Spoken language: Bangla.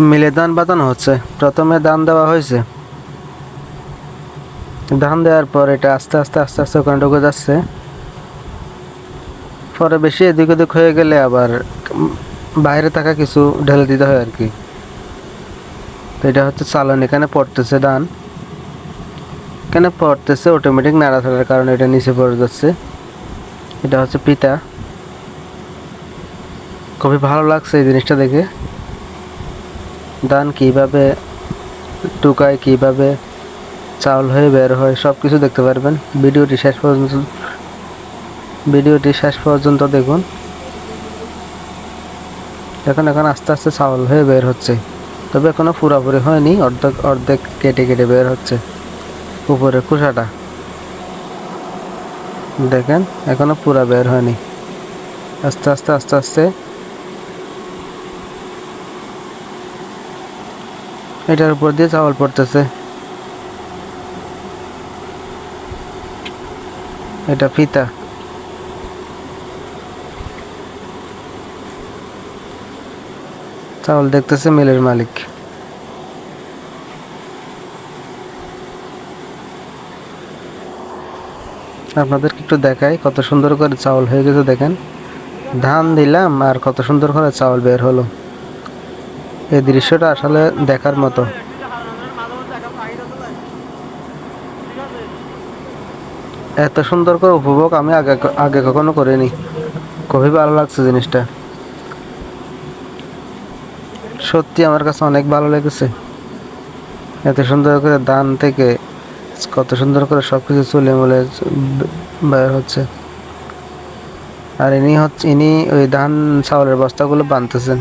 মিলে ধান বাঁধানো হচ্ছে। প্রথমে ধান দেওয়া হয়েছে, ধান দেওয়ার পর এটা আস্তে আস্তে আস্তে আস্তে ওখানে ঢুকে যাচ্ছে। পরে বেশি এদিক ওদিক হয়ে গেলে আবার বাইরে থাকা কিছু ঢেলে দিতে হয় আর কি। তো এটা হচ্ছে চালন, এখানে পড়তেছে ধান, এখানে পড়তেছে অটোমেটিক নাড়াচাড়ার কারণে এটা নিচে পড়ে যাচ্ছে। এটা হচ্ছে পিতা। খুবই ভালো লাগছে এই জিনিসটা দেখে, ধান কিভাবে টুকায়, কিভাবে চাউল হয়ে বের হয় সব কিছু দেখতে পারবেন। ভিডিওটি শেষ পর্যন্ত দেখুন। এখন আস্তে আস্তে চাউল হয়ে বের হচ্ছে, তবে এখনো পুরোপুরি হয়নি, অর্ধেক অর্ধেক কেটে কেটে বের হচ্ছে উপরের খোসাটা। দেখেন এখনো পুরা বের হয়নি, আস্তে আস্তে আস্তে আস্তে এটার উপর দিয়ে চাউল পড়তেছে। এটা ফিতা। চাউল দেখতেছে মিলের মালিক। আপনাদেরকে একটু দেখাই কত সুন্দর করে চাউল হয়ে গেছে। দেখেন ধান দিলাম আর কত সুন্দর করে চাউল বের হলো। এই দৃশ্যটা আসলে দেখার মতো। এত সুন্দর করে উপভোগ আমি আগে আগে কখনো করিনি। খুবই ভালো লাগছে জিনিসটা, সত্যি আমার কাছে অনেক ভালো লেগেছে। এত সুন্দর করে ধান থেকে কত সুন্দর করে সবকিছু চলে মলে বের হচ্ছে। আর ইনি ওই ধান চাউলের বস্তাগুলো বানতেছেন।